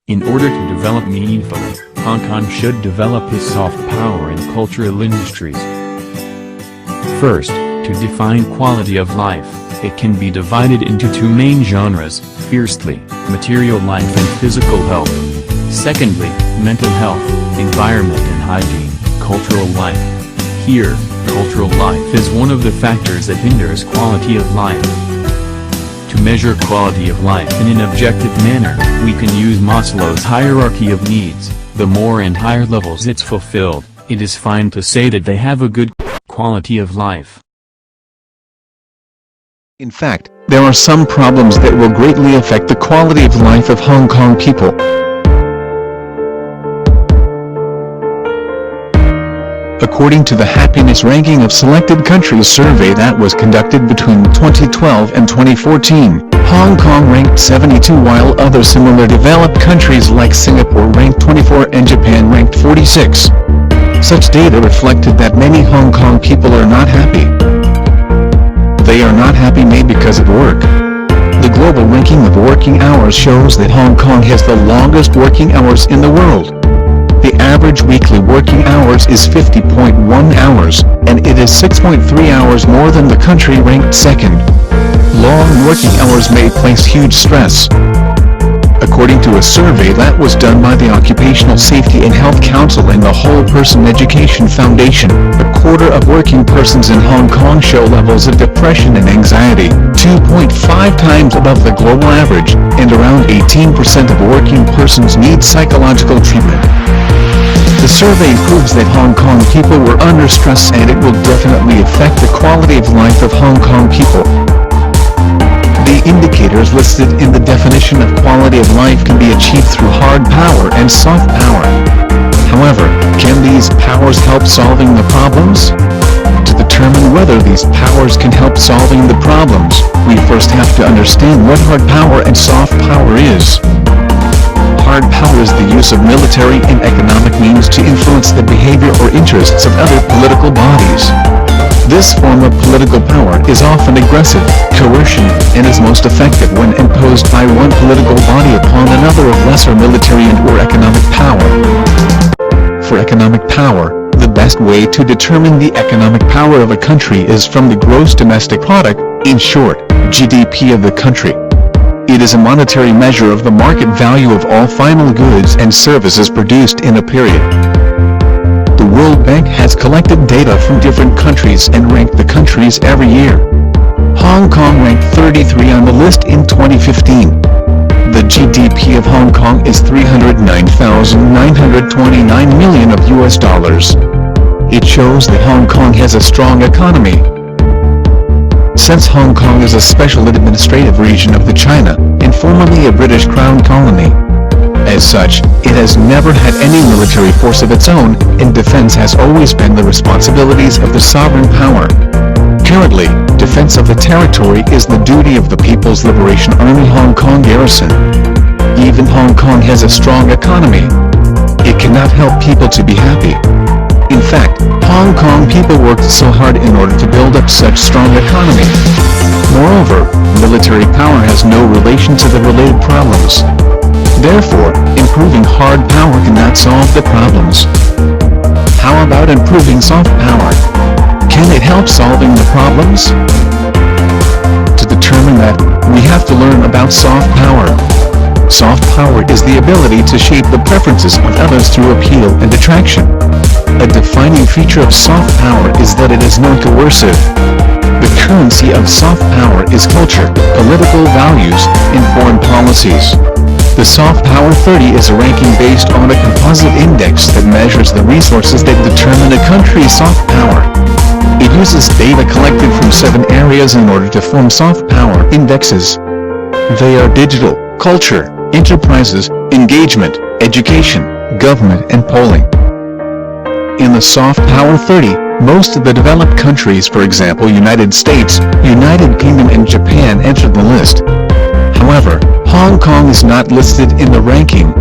In order to develop meaningfully, Hong Kong should develop its soft power and cultural industries. First, to define quality of life, it can be divided into two main genres, fiercely, material life and physical health. Secondly, mental health, environment and hygiene, cultural life. Here, cultural life is one of the factors that hinders quality of life. To measure quality of life in an objective manner, we can use Maslow's hierarchy of needs. The more and higher levels it's fulfilled, it is fine to say that they have a good quality of life. In fact, there are some problems that will greatly affect the quality of life of Hong Kong people. According to the happiness ranking of selected countries survey that was conducted between 2012 and 2014, Hong Kong ranked 72 while other similar developed countries like Singapore ranked 24 and Japan ranked 46. Such data reflected that many Hong Kong people are not happy. They are not happy maybe because of work. The global ranking of working hours shows that Hong Kong has the longest working hours in the world. The average weekly working hours is 50.1 hours, and it is 6.3 hours more than the country ranked second. Long working hours may place huge stress. According to a survey that was done by the Occupational Safety and Health Council and the Whole Person Education Foundation, a quarter of working persons in Hong Kong show levels of depression and anxiety, 2.5 times above the global average, and around 18% of working persons need psychological treatment. The survey proves that Hong Kong people were under stress and it will definitely affect the quality of life of Hong Kong people. The indicators listed in the definition of quality of life can be achieved through hard power and soft power. However, can these powers help solving the problems? To determine whether these powers can help solving the problems, we first have to understand what hard power and soft power is. Hard power is the use of military and economic means to influence the behavior or interests of other political bodies. This form of political power is often aggressive, coercion, and is most effective when imposed by one political body upon another of lesser military and/or economic power. For economic power, the best way to determine the economic power of a country is from the gross domestic product, in short, GDP of the country. It is a monetary measure of the market value of all final goods and services produced in a period. The World Bank has collected data from different countries and ranked the countries every year. Hong Kong ranked 33 on the list in 2015. The GDP of Hong Kong is $309,929 million of US dollars. It shows that Hong Kong has a strong economy. Since Hong Kong is a special administrative region of the China, and formerly a British Crown colony. As such, it has never had any military force of its own, and defense has always been the responsibilities of the sovereign power. Currently, defense of the territory is the duty of the People's Liberation Army Hong Kong Garrison. Even Hong Kong has a strong economy. It cannot help people to be happy. In fact, Hong Kong people worked so hard in order to build up such strong economy. Moreover, military power has no relation to the related problems. Therefore, improving hard power cannot solve the problems. How about improving soft power? Can it help solving the problems? To determine that, we have to learn about soft power. Soft power is the ability to shape the preferences of others through appeal and attraction. A defining feature of soft power is that it is non-coercive. The currency of soft power is culture, political values, and foreign policies. The Soft Power 30 is a ranking based on a composite index that measures the resources that determine a country's soft power. It uses data collected from 7 areas in order to form soft power indexes. They are digital, culture, enterprises, engagement, education, government, and polling. In the Soft Power 30, most of the developed countries, for example United States, United Kingdom and Japan, entered the list. However, Hong Kong is not listed in the ranking.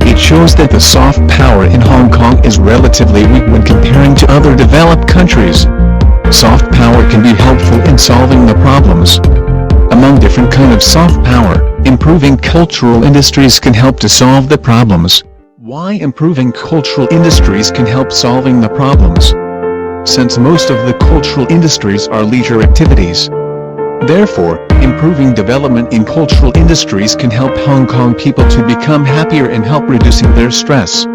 It shows that the soft power in Hong Kong is relatively weak when comparing to other developed countries. Soft power can be helpful in solving the problems. A among different kind of soft power. Improving cultural industries can help to solve the problems. Why improving cultural industries can help solving the problems? Since most of the cultural industries are leisure activities. Therefore, improving development in cultural industries can help Hong Kong people to become happier and help reducing their stress.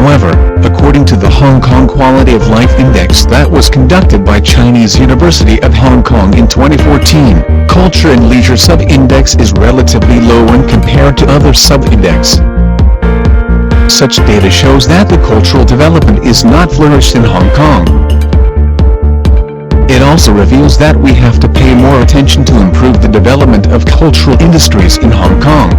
However, according to the Hong Kong Quality of Life Index that was conducted by Chinese University of Hong Kong in 2014, culture and leisure sub-index is relatively low when compared to other sub-index. Such data shows that the cultural development is not flourished in Hong Kong. It also reveals that we have to pay more attention to improve the development of cultural industries in Hong Kong.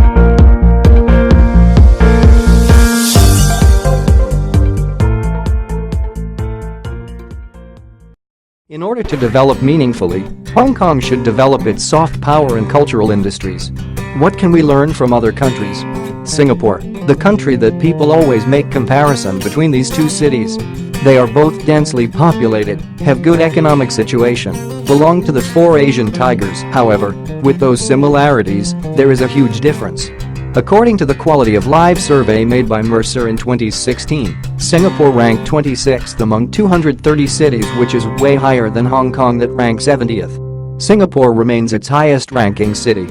In order to develop meaningfully, Hong Kong should develop its soft power and cultural industries. What can we learn from other countries? Singapore, the country that people always make comparison between these two cities. They are both densely populated, have good economic situation, belong to the four Asian tigers. However, with those similarities, there is a huge difference. According to the Quality of Life survey made by Mercer in 2016, Singapore ranked 26th among 230 cities, which is way higher than Hong Kong that ranked 70th. Singapore remains its highest ranking city.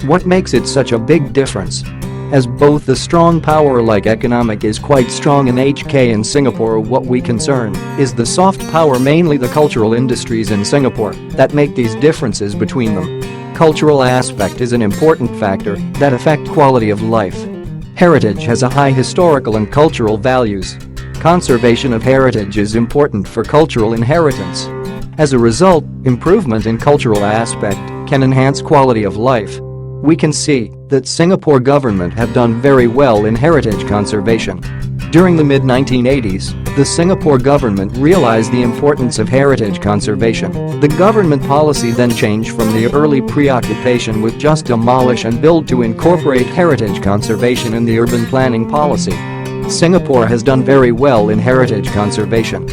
What makes it such a big difference? As both the strong power like economic is quite strong in HK and Singapore, what we concern is the soft power, mainly the cultural industries in Singapore, that make these differences between them. Cultural aspect is an important factor that affect quality of life. Heritage has a high historical and cultural values. Conservation of heritage is important for cultural inheritance. As a result, improvement in cultural aspect can enhance quality of life. We can see that Singapore government have done very well in heritage conservation. During the mid-1980s, the Singapore government realized the importance of heritage conservation. The government policy then changed from the early preoccupation with just demolish and build to incorporate heritage conservation in the urban planning policy. Singapore has done very well in heritage conservation.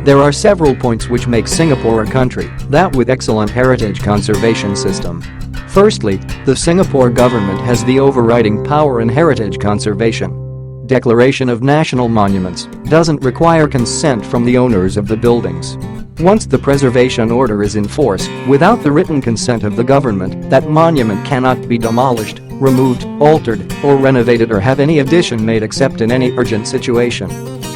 There are several points which make Singapore a country that with excellent heritage conservation system. Firstly, the Singapore government has the overriding power in heritage conservation. Declaration of national monuments doesn't require consent from the owners of the buildings. Once the preservation order is in force, without the written consent of the government, that monument cannot be demolished, removed, altered, or renovated or have any addition made except in any urgent situation.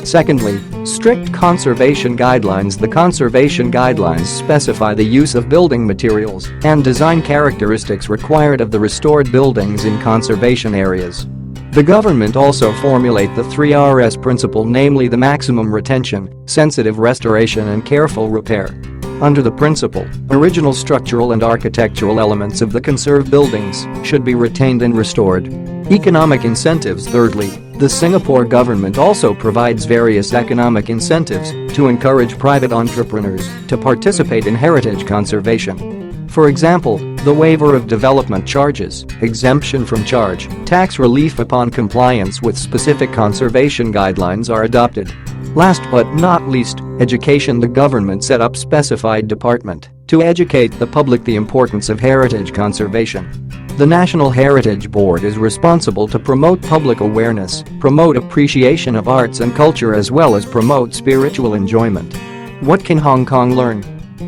Secondly, strict conservation guidelines. The conservation guidelines specify the use of building materials and design characteristics required of the restored buildings in conservation areas. The government also formulate the 3Rs principle, namely the maximum retention, sensitive restoration and careful repair. Under the principle, original structural and architectural elements of the conserved buildings should be retained and restored. Economic incentives. Thirdly, the Singapore government also provides various economic incentives to encourage private entrepreneurs to participate in heritage conservation. For example, the waiver of development charges, exemption from charge, tax relief upon compliance with specific conservation guidelines are adopted. Last but not least, education. The government set up specified department to educate the public the importance of heritage conservation. The National Heritage Board is responsible to promote public awareness, promote appreciation of arts and culture as well as promote spiritual enjoyment. What can Hong Kong learn?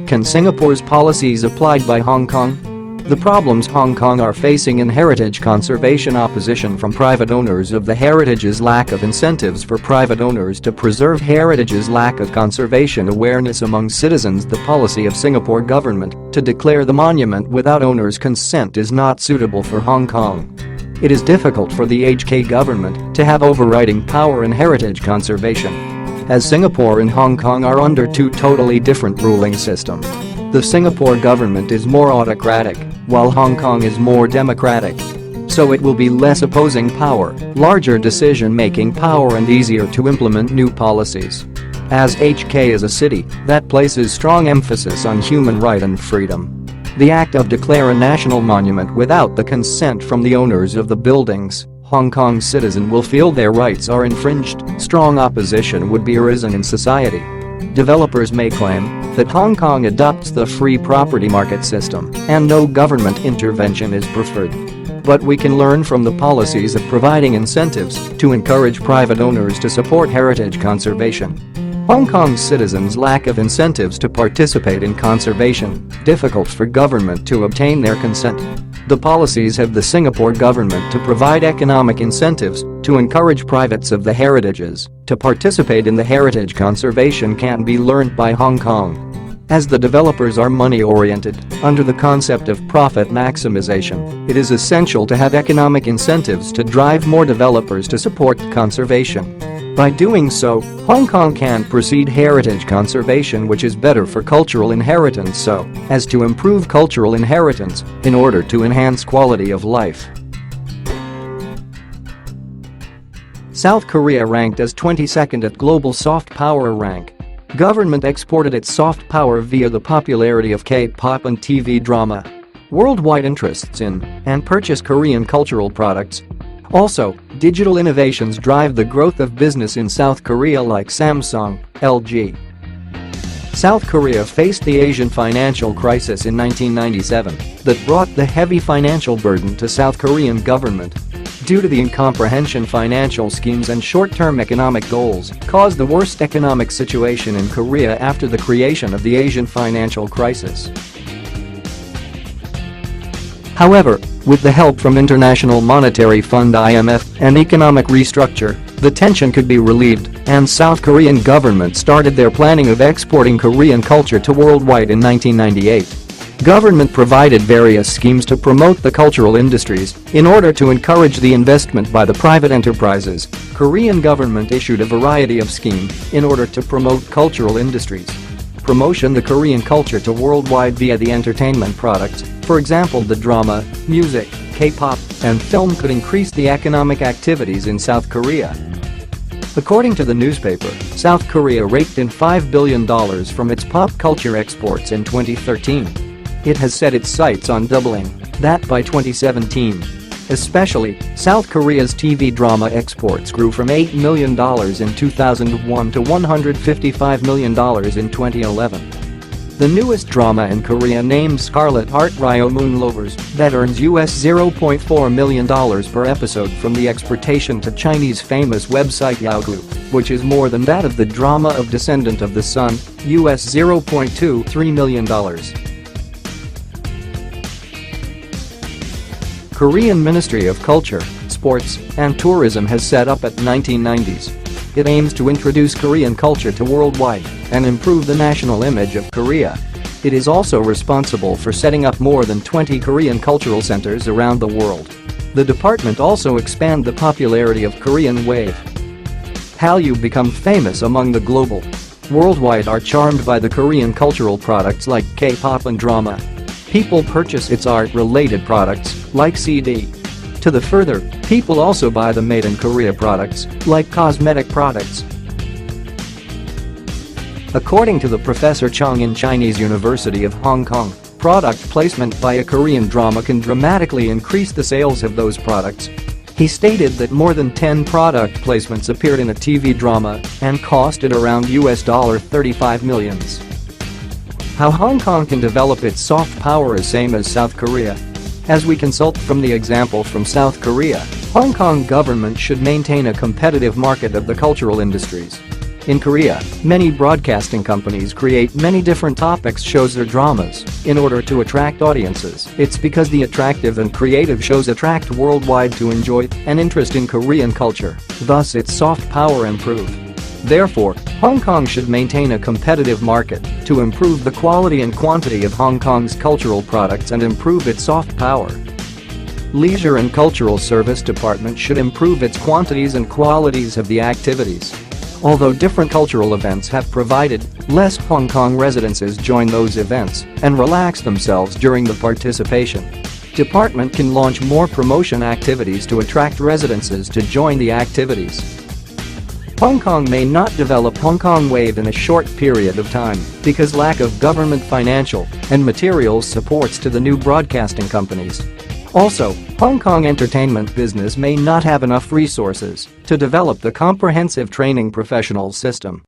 Can Singapore's policies applied by Hong Kong? The problems Hong Kong are facing in heritage conservation: opposition from private owners of the heritages, lack of incentives for private owners to preserve heritages, lack of conservation awareness among citizens. The policy of Singapore government to declare the monument without owners' consent is not suitable for Hong Kong. It is difficult for the HK government to have overriding power in heritage conservation, as Singapore and Hong Kong are under two totally different ruling systems. The Singapore government is more autocratic, while Hong Kong is more democratic. So it will be less opposing power, larger decision-making power and easier to implement new policies. As HK is a city that places strong emphasis on human right and freedom, the act of declare a national monument without the consent from the owners of the buildings, Hong Kong citizen will feel their rights are infringed. Strong opposition would be arisen in society. Developers may claim that Hong Kong adopts the free property market system and no government intervention is preferred. But we can learn from the policies of providing incentives to encourage private owners to support heritage conservation. Hong Kong's citizens' lack of incentives to participate in conservation, difficult for government to obtain their consent. The policies of the Singapore government to provide economic incentives to encourage privates of the heritages to participate in the heritage conservation can be learned by Hong Kong. As the developers are money-oriented, under the concept of profit maximization, it is essential to have economic incentives to drive more developers to support conservation. By doing so, Hong Kong can proceed heritage conservation, which is better for cultural inheritance so as to improve cultural inheritance in order to enhance quality of life. South Korea ranked as 22nd at Global Soft Power rank. Government exported its soft power via the popularity of K-pop and TV drama. Worldwide interests in and purchase Korean cultural products. Also, digital innovations drive the growth of business in South Korea like Samsung, LG. South Korea faced the Asian financial crisis in 1997 that brought the heavy financial burden to South Korean government. Due to the incomprehension, financial schemes and short-term economic goals caused the worst economic situation in Korea after the creation of the Asian financial crisis. However, with the help from International Monetary Fund (IMF) and economic restructure, the tension could be relieved and South Korean government started their planning of exporting Korean culture to worldwide in 1998. Government provided various schemes to promote the cultural industries in order to encourage the investment by the private enterprises. Korean government issued a variety of schemes in order to promote cultural industries. Promotion the Korean culture to worldwide via the entertainment products, for example the drama, music, K-pop, and film could increase the economic activities in South Korea. According to the newspaper, South Korea raked in $5 billion from its pop culture exports in 2013. It has set its sights on doubling that by 2017. Especially, South Korea's TV drama exports grew from $8 million in 2001 to $155 million in 2011. The newest drama in Korea, named Scarlet Heart Ryo Moon Lovers, that earns $0.4 million per episode from the exportation to Chinese famous website Yaoglu, which is more than that of the drama of Descendant of the Sun, $0.23 million. Korean Ministry of Culture, Sports, and Tourism has set up at 1990s. It aims to introduce Korean culture to worldwide and improve the national image of Korea. It is also responsible for setting up more than 20 Korean cultural centers around the world. The department also expand the popularity of Korean wave. Hallyu become famous among the global worldwide are charmed by the Korean cultural products like K-pop and drama. People purchase its art-related products, like CD. To the further, people also buy the made in Korea products, like cosmetic products. According to the Professor Chung in Chinese University of Hong Kong, product placement by a Korean drama can dramatically increase the sales of those products. He stated that more than 10 product placements appeared in a TV drama and costed around $35 million. How Hong Kong can develop its soft power is same as South Korea. As we consult from the example from South Korea, Hong Kong government should maintain a competitive market of the cultural industries. In Korea, many broadcasting companies create many different topics shows or dramas in order to attract audiences. It's because the attractive and creative shows attract worldwide to enjoy an interest in Korean culture, thus its soft power improve. Therefore, Hong Kong should maintain a competitive market to improve the quality and quantity of Hong Kong's cultural products and improve its soft power. Leisure and Cultural Service Department should improve its quantities and qualities of the activities. Although different cultural events have provided, less Hong Kong residents join those events and relax themselves during the participation. Department can launch more promotion activities to attract residents to join the activities. Hong Kong may not develop Hong Kong wave in a short period of time because lack of government financial and materials supports to the new broadcasting companies. Also, Hong Kong entertainment business may not have enough resources to develop the comprehensive training professional system.